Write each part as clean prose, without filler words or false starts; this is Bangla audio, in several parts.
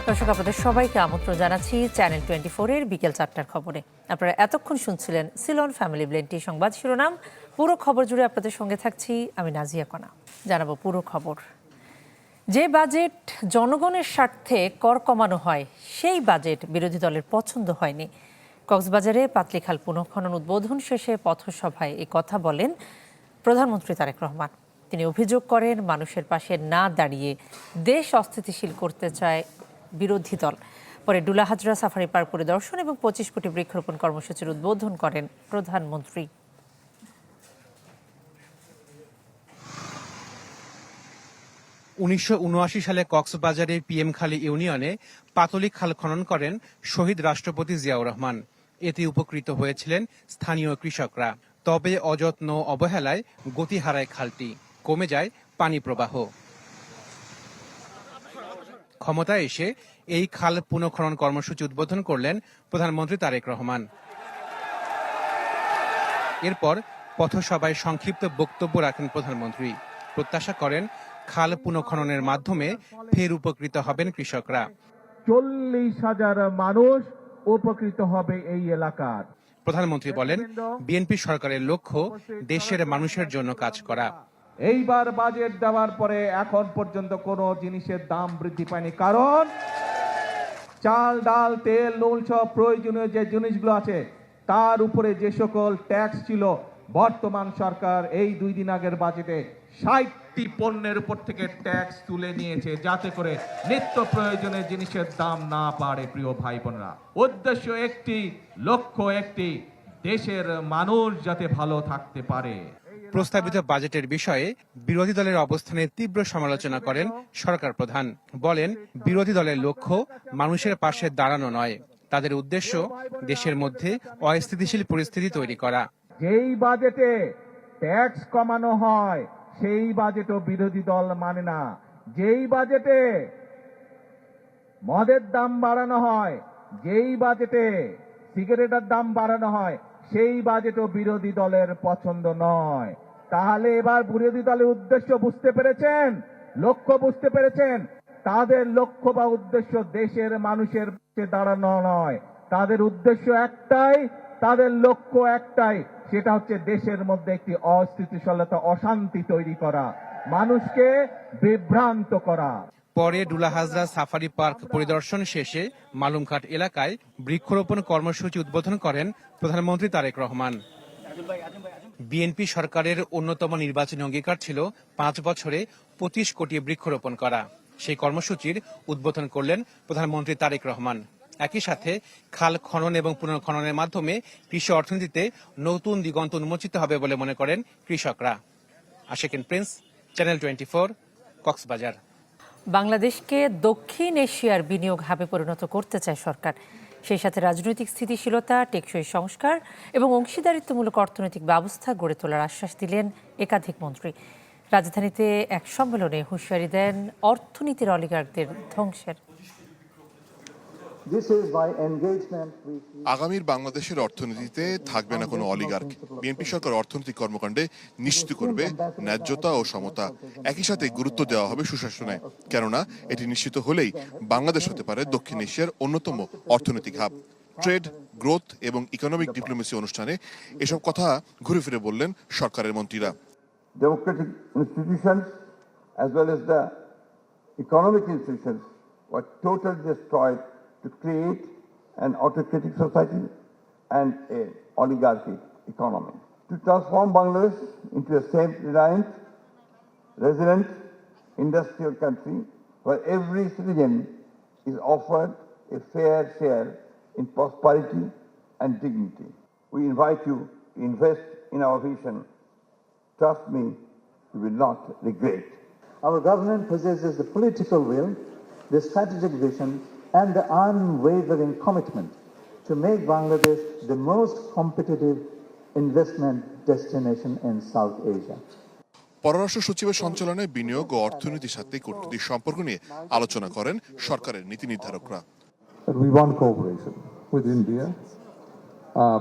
দর্শক, আপনাদের সবাইকে আমন্ত্রণ জানাচ্ছি চ্যানেল 24-এর বিকেল 4টার খবরে। আপনারা এতক্ষণ শুনছিলেন সিলন ফ্যামিলি ব্লেন্টি সংবাদ শিরোনাম। পুরো খবর জুড়ে আপনাদের সঙ্গে থাকছি আমি নাজিয়া কণা। জানাবো পুরো খবর। যে বাজেট জনগণের স্বার্থে কর কমানো হয় সেই বাজেট বিরোধী দলের পছন্দ হয়নি। কক্সবাজারে পাতলিখাল পুনঃখনন উদ্বোধন শেষে পথসভায় এই কথা বলেন প্রধানমন্ত্রী তারেক রহমান। তিনি অভিযোগ করেন, মানুষের পাশে না দাঁড়িয়ে দেশ অস্থিতিশীল করতে চায় বিরোধী দল। পরে ডুলা হাজরা সাফারি পার্ক পরিদর্শন এবং 25 কোটি বৃক্ষরোপণ কর্মসূচির উদ্বোধন করেন প্রধানমন্ত্রী। 1979 সালে কক্সবাজারের পিএমখালী ইউনিয়নে পাতলি খাল খনন করেন শহীদ রাষ্ট্রপতি জিয়াউর রহমান। এতে উপকৃত হয়েছিলেন স্থানীয় কৃষকরা। তবে অযত্ন অবহেলায় গতি হারায় খালটি, কমে যায় পানি প্রবাহ। ক্ষমতায় এসে এই খাল পুনঃখনন কর্মসূচি উদ্বোধন করলেন প্রধানমন্ত্রী তারেক রহমান। এরপর পথসভায় সংক্ষিপ্ত বক্তব্য রাখেন প্রধানমন্ত্রী। প্রত্যাশা করেন খাল পুনঃখননের মাধ্যমে ফের উপকৃত হবেন কৃষকরা। 40,000 মানুষ উপকৃত হবে এই এলাকার। প্রধানমন্ত্রী বলেন, বিএনপি সরকারের লক্ষ্য দেশের মানুষের জন্য কাজ করা। এইবার বাজেট দেওয়ার পরে এখন পর্যন্ত কোনো জিনিসের দাম বৃদ্ধি পায়নি, কারণ চাল, ডাল, তেল, নুন সব প্রয়োজনীয় যে জিনিসগুলো আছে তার উপরে যে সকল ট্যাক্স ছিল, বর্তমান সরকার এই 2 দিন আগের বাজেটে 60টি পণ্যের উপর থেকে ট্যাক্স তুলে নিয়েছে, যাতে করে নিত্য প্রয়োজনীয় জিনিসের দাম না বাড়ে। প্রিয় ভাই বোনেরা, উদ্দেশ্য একটি, লক্ষ্য একটি, দেশের মানুষ যাতে ভালো থাকতে পারে। প্রস্তাবিত বাজেটের বিষয়ে বিরোধী দলের অবস্থানের তীব্র সমালোচনা করেন সরকার প্রধান। বলেন, বিরোধী দলের লক্ষ্য মানুষের পাশে দাঁড়ানো নয়, তাদের উদ্দেশ্য দেশের মধ্যে অস্থিতিশীল পরিস্থিতি তৈরি করা। যেই বাজেটে ট্যাক্স কমানো হয় সেই বাজেটও বিরোধী দল মানে না। যেই বাজেটে মদের দাম বাড়ানো হয়, যেই বাজেটে সিগারেটের দাম বাড়ানো হয় সেই বাজেটও বিরোধী দলের পছন্দ নয়। তাহলে এবার বিরোধী দলের উদ্দেশ্য বুঝতে পেরেছেন, লক্ষ্য বুঝতে পেরেছেন। তাদের লক্ষ্য বা উদ্দেশ্য দেশের মানুষের পাশে দাঁড়ানো নয়, তাদের উদ্দেশ্য একটাই, তাদের লক্ষ্য একটাই, সেটা হচ্ছে দেশের মধ্যে একটি অস্থিতিশীলতা, অশান্তি তৈরি করা, মানুষকে বিভ্রান্ত করা। পরে ডুলা হাজরা সাফারি পার্ক পরিদর্শন শেষে মালুমঘাট এলাকায় বৃক্ষরোপণ কর্মসূচি উদ্বোধন করেন প্রধানমন্ত্রী তারেক রহমান। বিএনপি সরকারের অন্যতম নির্বাচনী অঙ্গীকার ছিল 5 বছরে 25 কোটি বৃক্ষরোপণ করা। সেই কর্মসূচির উদ্বোধন করলেন প্রধানমন্ত্রী তারেক রহমান। একই সাথে খাল খনন এবং পুনঃখননের মাধ্যমে কৃষি অর্থনীতিতে নতুন দিগন্ত উন্মোচিত হবে বলে মনে করেন কৃষকরা। Ashikin Prince, channel 24, Cox's Bazar. বাংলাদেশকে দক্ষিণ এশিয়ার বিনিয়োগ হাবে পরিণত করতে চায় সরকার। সেই সাথে রাজনৈতিক স্থিতিশীলতা, টেকসই সংস্কার এবং অংশীদারিত্বমূলক অর্থনৈতিক ব্যবস্থা গড়ে তোলার আশ্বাস দিলেন একাধিক মন্ত্রী। রাজধানীতে এক সম্মেলনে হুঁশিয়ারি দেন অর্থনীতির অলিগারদের ধ্বংসের। আগামীর বাংলাদেশের অর্থনীতিতে থাকবে না কোনো অলিগার্ক। বিএনপি সরকার অর্থনৈতিক কর্মকাণ্ডে নিশ্চিত করবে ন্যায্যতা ও সমতা। একই সাথে গুরুত্ব দেওয়া হবে সুশাসনে, কেননা এটি নিশ্চিত হলেই বাংলাদেশ হতে পারে দক্ষিণ এশিয়ার অন্যতম অর্থনৈতিক হাব। ট্রেড, গ্রোথ এবং ইকোনমিক ডিপ্লোমেসি অনুষ্ঠানে এসব কথা ঘুরে ফিরে বললেন সরকারের মন্ত্রীরা। Democratic institutions as well as the economic institutions were totally destroyed to create an autocratic society and an oligarchic economy. To transform Bangladesh into a self-reliant, resilient, industrial country where every citizen is offered a fair share in prosperity and dignity. We invite you to invest in our vision. Trust me, you will not regret. Our government possesses the political will, the strategic vision, and the unwavering commitment to make Bangladesh the most competitive investment destination in South Asia. পররাষ্ট্র সচিবের সঞ্চালনে বিনিয়োগ ও অর্থনীতির সাথে কূটনৈতিক সম্পর্ক নিয়ে আলোচনা করেন সরকারের নীতি নির্ধারকরা। We want cooperation with India,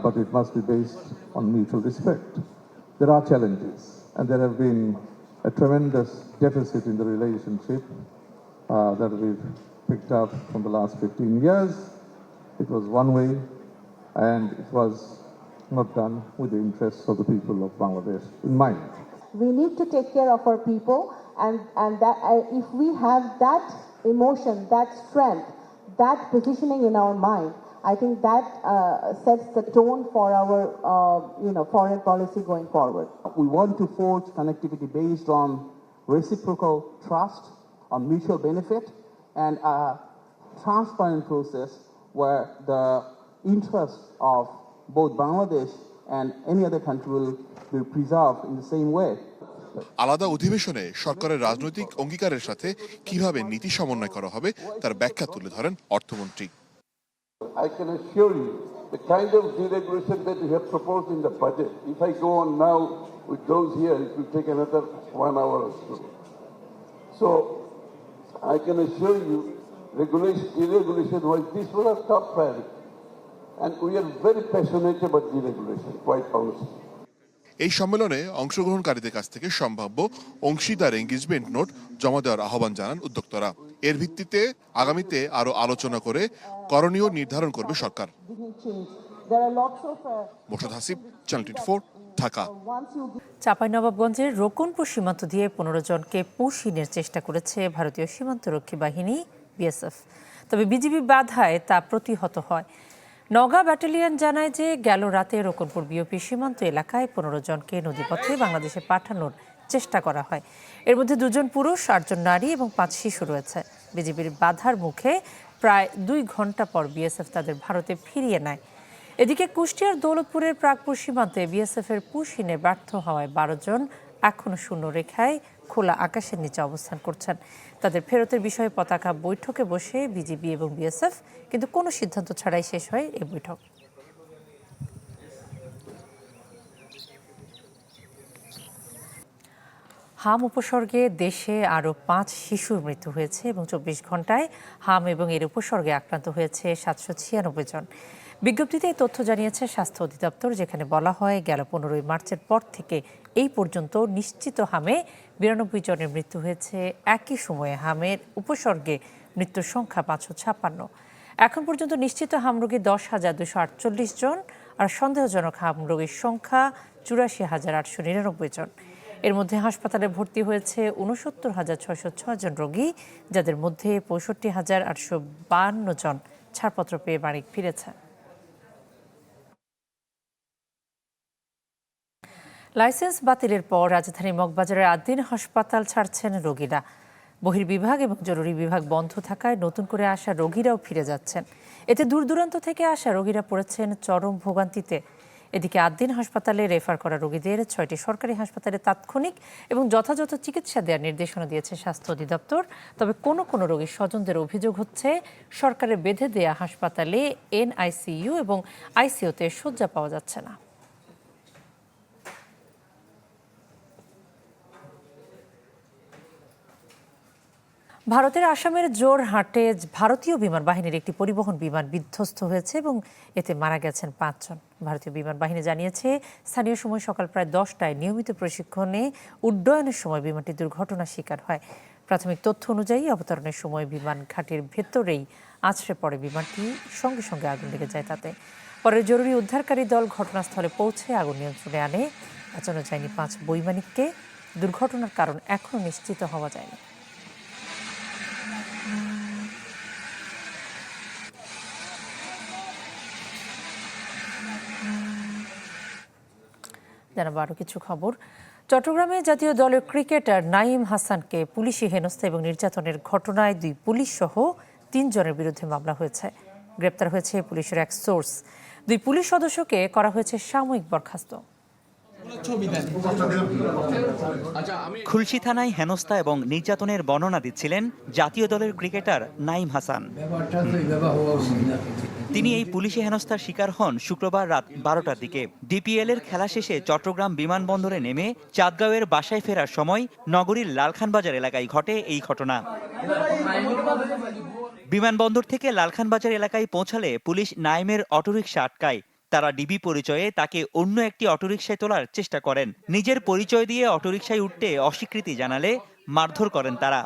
but it must be based on mutual respect. There are challenges, and there have been a tremendous deficit in the relationship that we've picked up from the last 15 years. It was one way, and it was not done with the interests of the people of Bangladesh in mind. We need to take care of our people, and that if we have that emotion, that strength, that positioning in our mind, I think that sets the tone for our foreign policy going forward. We want to forge connectivity based on reciprocal trust, on mutual benefit, and a transparent process where the interests of both Bangladesh and any other country will be preserved in the same way. আলাদা অধিবেশনে সরকারের রাজনৈতিক অঙ্গীকারের সাথে কিভাবে নীতি সমন্বয় করা হবে তার ব্যাখ্যা তুলে ধরেন অর্থমন্ত্রী। I can assure you, the kind of deregulation that we have proposed in the budget, if I go on now with those here, it will take another 1 hour or so. So, I can assure you, deregulation was this was our top priority. And we are very passionate about deregulation, quite honestly. এই সম্মেলনে অংশগ্রহণকারীদের কাছ থেকে সম্ভাব্য অংশীদার এঙ্গেজমেন্ট নোট জমা দেওয়ার আহ্বান জানান উদ্যোক্তারা। এর ভিত্তিতে আগামীতে আরো আলোচনা করে করণীয় নির্ধারণ করবে সরকার। মোর্শেদ হাসিব, চ্যানেল 24, ঢাকা। চাঁপাইনবাবগঞ্জের রোকনপুর সীমান্ত দিয়ে 15 জনকে পুশিনের চেষ্টা করেছে ভারতীয় সীমান্তরক্ষী বাহিনী বিএসএফ, তবে বিজিবি বাধায় তা প্রতিহত হয়। নওগাঁ ব্যাটালিয়ন জানায় যে গেল রাতে রোকনপুর বিওপি সীমান্ত এলাকায় 15 জনকে নদীপথে বাংলাদেশে পাঠানোর চেষ্টা করা হয়। এর মধ্যে 2 জন পুরুষ, 8 জন নারী এবং 5 শিশু রয়েছে। বিজিবির বাধার মুখে প্রায় 2 ঘন্টা পর বিএসএফ তাদের ভারতে ফিরিয়ে নেয়। এদিকে কুষ্টিয়ার দৌলতপুরের প্রাগপুর সীমান্তে বিএসএফের পুশিনে ব্যর্থ হওয়ায় 12 জন এখনো শূন্য রেখায় খোলা আকাশের নিচে অবস্থান করছেন। তাদের ফেরতের বিষয়ে পতাকা বৈঠকে বসে বিজিবি এবং বিএসএফ, কিন্তু কোনো সিদ্ধান্ত ছাড়াই শেষ হয় এই বৈঠক। হাম উপসর্গে দেশে আরও 5 শিশুর মৃত্যু হয়েছে এবং 24 ঘন্টায় হাম এবং এর উপসর্গে আক্রান্ত হয়েছে 796 জন। বিজ্ঞপ্তিতে এই তথ্য জানিয়েছে স্বাস্থ্য অধিদপ্তর, যেখানে বলা হয় গেল 15 মার্চের পর থেকে এই পর্যন্ত নিশ্চিত হামে 92 জনের মৃত্যু হয়েছে। একই সময়ে হামের উপসর্গে মৃত্যুর সংখ্যা 556। এখন পর্যন্ত নিশ্চিত হাম রোগী 10,248 জন, আর সন্দেহজনক হাম রোগীর সংখ্যা 84,899 জন। এর মধ্যে হাসপাতালে ভর্তি হয়েছে 69,606 জন রোগী, যাদের মধ্যে 65,852 জন ছাড়পত্র পেয়ে বাড়ি ফিরেছে। লাইসেন্স বাতিলের পর রাজধানীর মগবাজারের আদ্দিন হাসপাতাল ছাড়ছেন রোগীরা। বহির্বিভাগ এবং জরুরি বিভাগ বন্ধ থাকায় নতুন করে আসা রোগীরাও ফিরে যাচ্ছেন। এতে দূর দূরান্ত থেকে আসা রোগীরা পড়েছেন চরম ভোগান্তিতে। এদিকে আদ্দিন হাসপাতালে রেফার করা রোগীদের 6টি সরকারি হাসপাতালে তাৎক্ষণিক এবং যথাযথ চিকিৎসা দেওয়ার নির্দেশনা দিয়েছে স্বাস্থ্য অধিদপ্তর। তবে কোনো রোগীর স্বজনদের অভিযোগ হচ্ছে সরকারের বেঁধে দেয়া হাসপাতালে এনআইসিইউ এবং আইসিইউতে শয্যা পাওয়া যাচ্ছে না। ভারতের আসামের জোরহাটে ভারতীয় বিমান বাহিনীর একটি পরিবহন বিমান বিধ্বস্ত হয়েছে এবং এতে মারা গেছেন 5 জন। ভারতীয় বিমান বাহিনী জানিয়েছে, স্থানীয় সময় সকাল প্রায় 10টায় নিয়মিত প্রশিক্ষণে উড্ডয়নের সময় বিমানটি দুর্ঘটনার শিকার হয়। প্রাথমিক তথ্য অনুযায়ী অবতরণের সময় বিমান ঘাটির ভেতরেই আছড়ে পড়ে বিমানটি, সঙ্গে সঙ্গে আগুন লেগে যায় তাতে। পরে জরুরি উদ্ধারকারী দল ঘটনাস্থলে পৌঁছে আগুন নিয়ন্ত্রণে আনে। বাঁচানো যায়নি 5 বৈমানিককে। দুর্ঘটনার কারণ এখনও নিশ্চিত হওয়া যায়নি। জানাবো আরও কিছু খবর। চট্টগ্রামে জাতীয় দলের ক্রিকেটার নাঈম হাসানকে পুলিশি হেনস্থা এবং নির্যাতনের ঘটনায় 2 পুলিশ সহ 3 জনের বিরুদ্ধে মামলা হয়েছে। গ্রেপ্তার হয়েছে পুলিশের এক সোর্স। 2 পুলিশ সদস্যকে করা হয়েছে সাময়িক বরখাস্ত। খুলশী থানায় হেনস্থা এবং নির্যাতনের বর্ণনা দিচ্ছিলেন জাতীয় দলের ক্রিকেটার নাঈম হাসান। তিনি এই পুলিশি হেনস্থার শিকার হন শুক্রবার রাত 12টার দিকে। ডিপিএল এর খেলা শেষে চট্টগ্রাম বিমানবন্দরে নেমে চাঁদগাঁওয়ের বাসায় ফেরার সময় নগরীর লালখানবাজার এলাকায় ঘটে এই ঘটনা। বিমানবন্দর থেকে লালখানবাজার এলাকায় পৌঁছালে পুলিশ নাঈমের অটোরিকশা আটকায়। তারা ডিবি পরিচয়ে তাকে অন্য একটি অটোরিকশায় তোলার চেষ্টা করেন। নিজের পরিচয় দিয়ে অটোরিকশায় উঠতে অস্বীকৃতি জানালে মারধর করেন তারা।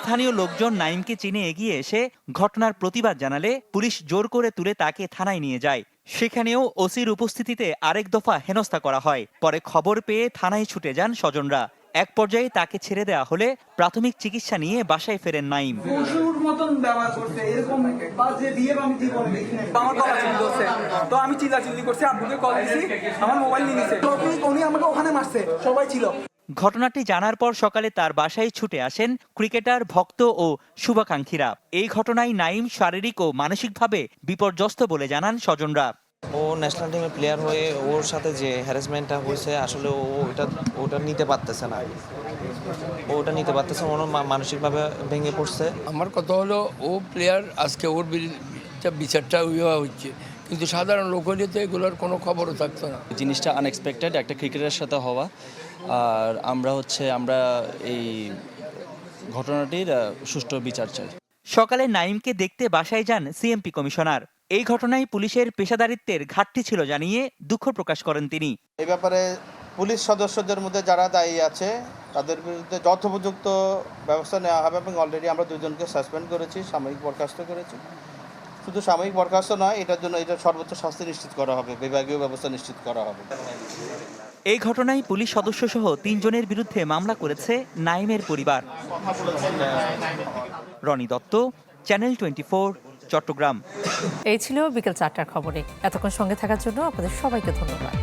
স্থানীয় লোকজন নাইমকে চিনে এগিয়ে এসে ঘটনার প্রতিবাদ জানালে পুলিশ জোর করে তুলে তাকে থানায় নিয়ে যায়। সেখানেও ওসির উপস্থিতিতে আরেক দফা হেনস্থা করা হয়। পরে খবর পেয়ে থানায় ছুটে যান স্বজনরা। এক পর্যায়ে তাকে ছেড়ে দেওয়া হলে প্রাথমিক চিকিৎসা নিয়ে বাসায় ফেরেন নাইম। পশুর মতন ব্যবহার করতে, এরকম বাজে দিয়ে আমি জীবনে দেখি নাই। আমার গলা চিল্লি করছে, তো আমি চিল্লাচিল্লি করছি, আব্বুকে কল দিছি, আমার মোবাইল নিয়ে নিছে। উনি আমাকে ওখানে মারছে, সবাই ছিল। ঘটনাটি জানার পর সকালে তার বাসায় ছুটে আসেন ক্রিকেটার, ভক্ত ও শুভাকাঙ্ক্ষীরা। এই ঘটনায় নাইম শারীরিক ও মানসিকভাবে বিপর্যস্ত বলে জানান স্বজনরা। ও ন্যাশনাল টিমের প্লেয়ার হয়ে ওর সাথে যে হ্যারাসমেন্টটা হয়েছে, আসলে ওটা নিতে পারতেছে না। ওটা নিতে পারতেছে, ওর মানসিকভাবে ভেঙে পড়ছে। আমার কথা হলো, ও প্লেয়ার, আজকে ওর বিচারটা হচ্ছে, কিন্তু সাধারণ লোক হলে তো এগুলোর কোনো খবরও থাকতো না। জিনিসটা আনএক্সপেক্টেড একটা ক্রিকেটারের সাথে হওয়া, আর আমরা এই ঘটনাটির সুষ্ঠু বিচার চাই। সকালে নাইমকে দেখতে বাসায় যান সিএমপি কমিশনার। এই ঘটনায় পুলিশের পেশাদারিত্বের ঘাটতি ছিল জানিয়ে দুঃখ প্রকাশ করেন তিনি। এই ব্যাপারে পুলিশ সদস্যদের মধ্যে যারা দায়ী আছে তাদের বিরুদ্ধে যথোপযুক্ত ব্যবস্থা নেওয়া হবে এবং অলরেডি আমরা 2 জনকে সাসপেন্ড করেছি, সাময়িক বরখাস্ত করেছি। শুধু সাময়িক বরখাস্ত নয়, এটার জন্য সর্বোচ্চ শাস্তি নিশ্চিত করা হবে, বিভাগীয় ব্যবস্থা নিশ্চিত করা হবে। এই ঘটনায় পুলিশ সদস্য সহ 3 জনের বিরুদ্ধে মামলা করেছে নাইমের পরিবার। রনি দত্ত, চ্যানেল 24, চট্টগ্রাম। এই ছিল বিকেল 4টার খবরে। এতক্ষণ সঙ্গে থাকার জন্য আপনাদের সবাইকে ধন্যবাদ।